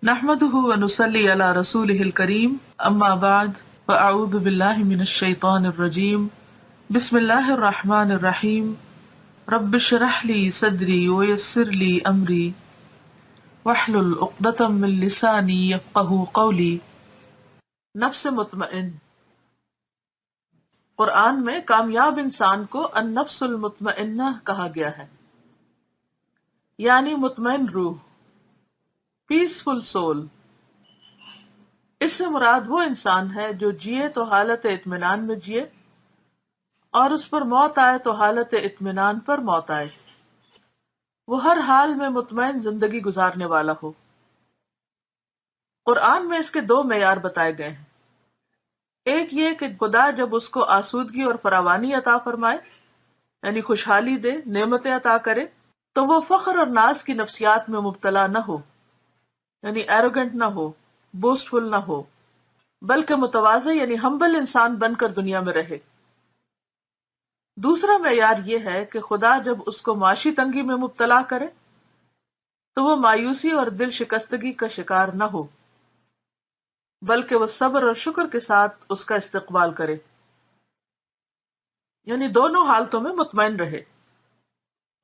نحمده ونصلي على رسوله الكريم اما بعد فاعوذ بالله من الشيطان الرجيم بسم الله الرحمن الرحيم رب اشرح لي صدري ويسر لي امري واحلل عقدة من لساني يفقهوا قولي۔ نفس مطمئن، قرآن میں کامیاب انسان کو النفس المطمئنہ کہا گیا ہے، یعنی مطمئن روح، پیسفل سول۔ اس سے مراد وہ انسان ہے جو جیے تو حالت اطمینان میں جیے اور اس پر موت آئے تو حالت اطمینان پر موت آئے، وہ ہر حال میں مطمئن زندگی گزارنے والا ہو۔ قرآن میں اس کے دو معیار بتائے گئے ہیں، ایک یہ کہ خدا جب اس کو آسودگی اور فراوانی عطا فرمائے، یعنی خوشحالی دے، نعمتیں عطا کرے، تو وہ فخر اور ناز کی نفسیات میں مبتلا نہ ہو، یعنی ایروگنٹ نہ ہو، بوسٹفل نہ ہو، بلکہ متواضع یعنی ہمبل انسان بن کر دنیا میں رہے۔ دوسرا معیار یہ ہے کہ خدا جب اس کو معاشی تنگی میں مبتلا کرے تو وہ مایوسی اور دل شکستگی کا شکار نہ ہو، بلکہ وہ صبر اور شکر کے ساتھ اس کا استقبال کرے، یعنی دونوں حالتوں میں مطمئن رہے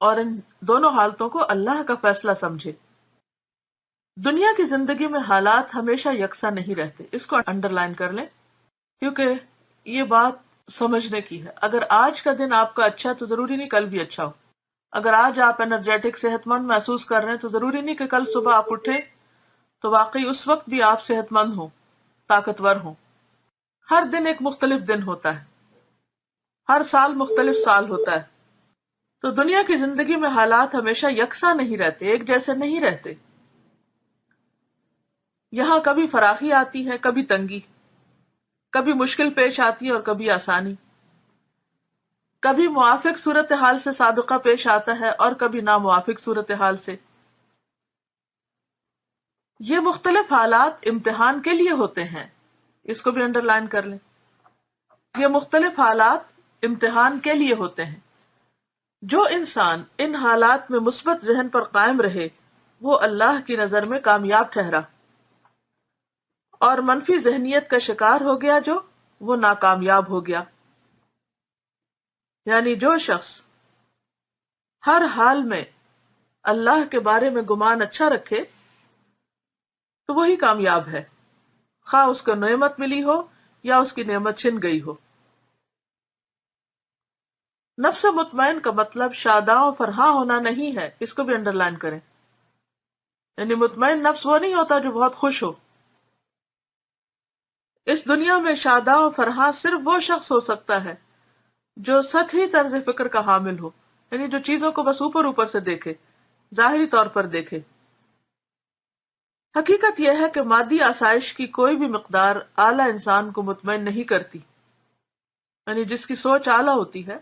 اور ان دونوں حالتوں کو اللہ کا فیصلہ سمجھے۔ دنیا کی زندگی میں حالات ہمیشہ یکساں نہیں رہتے، اس کو انڈر لائن کر لیں، کیونکہ یہ بات سمجھنے کی ہے۔ اگر آج کا دن آپ کا اچھا تو ضروری نہیں کل بھی اچھا ہو۔ اگر آج آپ انرجیٹک صحت مند محسوس کر رہے ہیں تو ضروری نہیں کہ کل صبح آپ اٹھیں تو واقعی اس وقت بھی آپ صحت مند ہوں، طاقتور ہوں۔ ہر دن ایک مختلف دن ہوتا ہے، ہر سال مختلف سال ہوتا ہے۔ تو دنیا کی زندگی میں حالات ہمیشہ یکساں نہیں رہتے، ایک جیسے نہیں رہتے۔ یہاں کبھی فراخی آتی ہے، کبھی تنگی، کبھی مشکل پیش آتی ہے اور کبھی آسانی، کبھی موافق صورتحال سے سابقہ پیش آتا ہے اور کبھی ناموافق صورتحال سے۔ یہ مختلف حالات امتحان کے لیے ہوتے ہیں، اس کو بھی انڈر لائن کر لیں۔ یہ مختلف حالات امتحان کے لیے ہوتے ہیں۔ جو انسان ان حالات میں مثبت ذہن پر قائم رہے وہ اللہ کی نظر میں کامیاب ٹھہرا، اور منفی ذہنیت کا شکار ہو گیا جو وہ ناکامیاب ہو گیا۔ یعنی جو شخص ہر حال میں اللہ کے بارے میں گمان اچھا رکھے تو وہی کامیاب ہے، خواہ اس کو نعمت ملی ہو یا اس کی نعمت چھن گئی ہو۔ نفس مطمئن کا مطلب شاداں و فرحاں ہونا نہیں ہے، اس کو بھی انڈر لائن کریں۔ یعنی مطمئن نفس وہ نہیں ہوتا جو بہت خوش ہو۔ اس دنیا میں شاداں و فرحاں صرف وہ شخص ہو سکتا ہے جو سطحی طرز فکر کا حامل ہو، یعنی جو چیزوں کو بس اوپر اوپر سے دیکھے، ظاہری طور پر دیکھے۔ حقیقت یہ ہے کہ مادی آسائش کی کوئی بھی مقدار اعلیٰ انسان کو مطمئن نہیں کرتی، یعنی جس کی سوچ اعلیٰ ہوتی ہے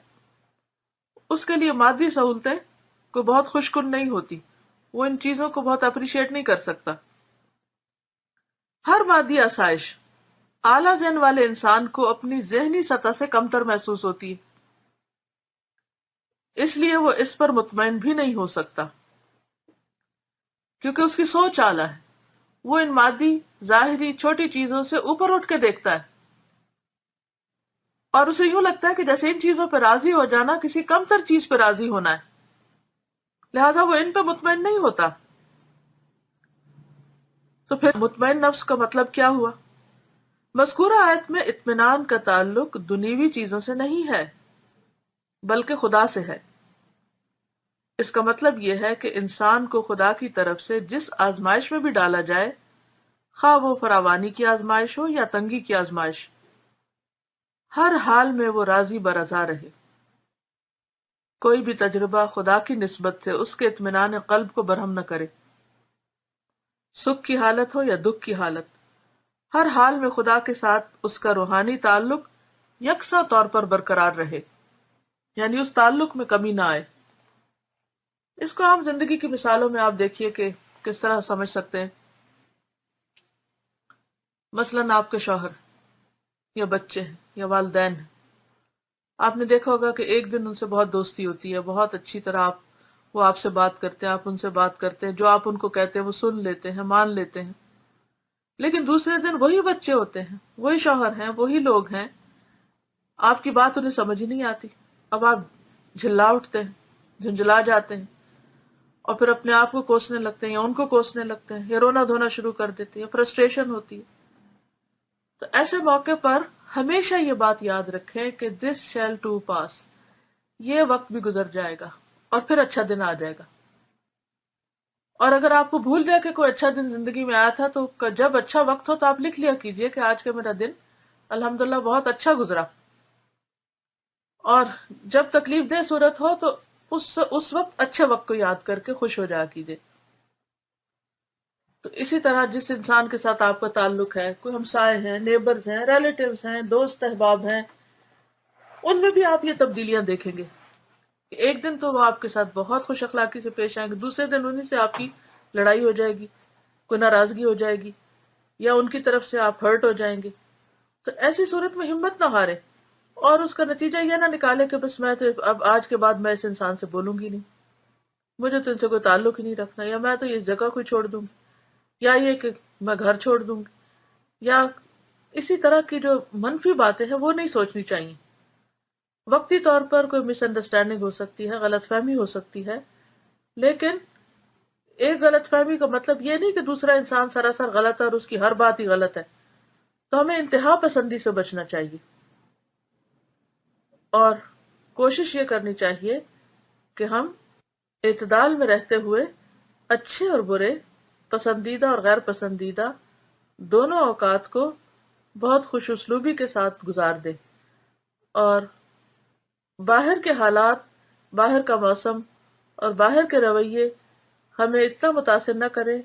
اس کے لیے مادی سہولتیں کوئی بہت خوش کن نہیں ہوتی، وہ ان چیزوں کو بہت اپریشیٹ نہیں کر سکتا۔ ہر مادی آسائش اعلیٰ ذہن والے انسان کو اپنی ذہنی سطح سے کمتر محسوس ہوتی ہے، اس لیے وہ اس پر مطمئن بھی نہیں ہو سکتا، کیونکہ اس کی سوچ اعلیٰ ہے۔ وہ ان مادی ظاہری چھوٹی چیزوں سے اوپر اٹھ کے دیکھتا ہے اور اسے یوں لگتا ہے کہ جیسے ان چیزوں پہ راضی ہو جانا کسی کم تر چیز پہ راضی ہونا ہے، لہٰذا وہ ان پہ مطمئن نہیں ہوتا۔ تو پھر مطمئن نفس کا مطلب کیا ہوا؟ مذکورہ آیت میں اطمینان کا تعلق دنیوی چیزوں سے نہیں ہے بلکہ خدا سے ہے۔ اس کا مطلب یہ ہے کہ انسان کو خدا کی طرف سے جس آزمائش میں بھی ڈالا جائے، خواہ وہ فراوانی کی آزمائش ہو یا تنگی کی آزمائش، ہر حال میں وہ راضی برضا رہے۔ کوئی بھی تجربہ خدا کی نسبت سے اس کے اطمینان قلب کو برہم نہ کرے، سکھ کی حالت ہو یا دکھ کی حالت، ہر حال میں خدا کے ساتھ اس کا روحانی تعلق یکساں طور پر برقرار رہے، یعنی اس تعلق میں کمی نہ آئے۔ اس کو عام زندگی کی مثالوں میں آپ دیکھیے کہ کس طرح سمجھ سکتے ہیں۔ مثلاً آپ کے شوہر یا بچے ہیں یا والدین ہیں، آپ نے دیکھا ہوگا کہ ایک دن ان سے بہت دوستی ہوتی ہے، بہت اچھی طرح وہ آپ سے بات کرتے ہیں، آپ ان سے بات کرتے ہیں، جو آپ ان کو کہتے ہیں وہ سن لیتے ہیں، مان لیتے ہیں۔ لیکن دوسرے دن وہی بچے ہوتے ہیں، وہی شوہر ہیں، وہی لوگ ہیں، آپ کی بات انہیں سمجھ ہی نہیں آتی، اب آپ جھلا اٹھتے ہیں، جھنجھلا جاتے ہیں، اور پھر اپنے آپ کو کوسنے لگتے ہیں یا ان کو کوسنے لگتے ہیں یا رونا دھونا شروع کر دیتے ہیں، فرسٹریشن ہوتی ہے. تو ایسے موقع پر ہمیشہ یہ بات یاد رکھیں کہ دس شیل ٹو پاس، یہ وقت بھی گزر جائے گا اور پھر اچھا دن آ جائے گا. اور اگر آپ کو بھول جائے کہ کوئی اچھا دن زندگی میں آیا تھا تو جب اچھا وقت ہو تو آپ لکھ لیا کیجئے کہ آج کا میرا دن الحمدللہ بہت اچھا گزرا. اور جب تکلیف دہ صورت ہو تو اس وقت اچھے وقت کو یاد کر کے خوش ہو جایا کیجئے. تو اسی طرح جس انسان کے ساتھ آپ کا تعلق ہے، کوئی ہمسائے ہیں، نیبرز ہیں، ریلیٹیوز ہیں، دوست احباب ہیں، ان میں بھی آپ یہ تبدیلیاں دیکھیں گے کہ ایک دن تو وہ آپ کے ساتھ بہت خوش اخلاقی سے پیش آئیں گے، دوسرے دن انہیں سے آپ کی لڑائی ہو جائے گی، کوئی ناراضگی ہو جائے گی، یا ان کی طرف سے آپ ہرٹ ہو جائیں گے. تو ایسی صورت میں ہمت نہ ہارے اور اس کا نتیجہ یہ نہ نکالے کہ بس میں تو اب آج کے بعد میں اس انسان سے بولوں گی نہیں، مجھے تو ان سے کوئی تعلق ہی نہیں رکھنا، یا میں تو اس جگہ کو چھوڑ دوں گی، یا یہ کہ میں گھر چھوڑ دوں گی، یا اسی طرح کی جو منفی باتیں ہیں وہ نہیں سوچنی چاہیے. وقتی طور پر کوئی مس انڈرسٹینڈنگ ہو سکتی ہے، غلط فہمی ہو سکتی ہے، لیکن ایک غلط فہمی کا مطلب یہ نہیں کہ دوسرا انسان سراسر غلط ہے اور اس کی ہر بات ہی غلط ہے. تو ہمیں انتہا پسندی سے بچنا چاہیے اور کوشش یہ کرنی چاہیے کہ ہم اعتدال میں رہتے ہوئے اچھے اور برے، پسندیدہ اور غیر پسندیدہ دونوں اوقات کو بہت خوش اسلوبی کے ساتھ گزار دیں، اور باہر کے حالات، باہر کا موسم اور باہر کے رویے ہمیں اتنا متاثر نہ کریں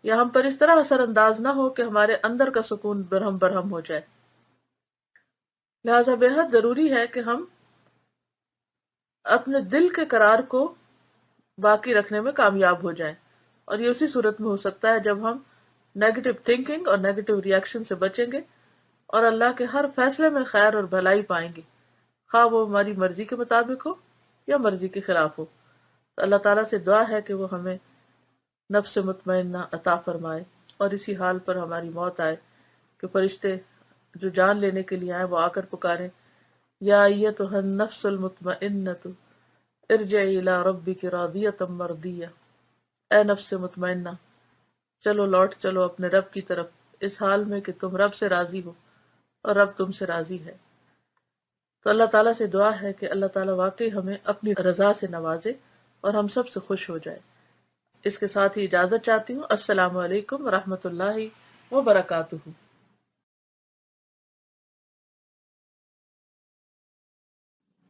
یا ہم پر اس طرح اثر انداز نہ ہو کہ ہمارے اندر کا سکون برہم برہم ہو جائے. لہذا بے حد ضروری ہے کہ ہم اپنے دل کے قرار کو باقی رکھنے میں کامیاب ہو جائیں، اور یہ اسی صورت میں ہو سکتا ہے جب ہم نیگیٹو تھنکنگ اور نیگیٹو ریئیکشن سے بچیں گے اور اللہ کے ہر فیصلے میں خیر اور بھلائی پائیں گے، خواہ وہ ہماری مرضی کے مطابق ہو یا مرضی کے خلاف ہو. تو اللہ تعالیٰ سے دعا ہے کہ وہ ہمیں نفس مطمئنہ عطا فرمائے اور اسی حال پر ہماری موت آئے کہ فرشتے جو جان لینے کے لیے آئے وہ آ کر پکاریں، یا ایتھا النفس المطمئنۃ ارجعی الی ربک راضیۃ مرضیہ، اے نفس مطمئنہ چلو لوٹ چلو اپنے رب کی طرف اس حال میں کہ تم رب سے راضی ہو اور رب تم سے راضی ہے. تو اللہ تعالیٰ سے دعا ہے کہ اللہ تعالیٰ واقعی ہمیں اپنی رضا سے نوازے اور ہم سب سے خوش ہو جائے. اس کے ساتھ ہی اجازت چاہتی ہوں. السلام علیکم ورحمۃ اللہ وبرکاتہ.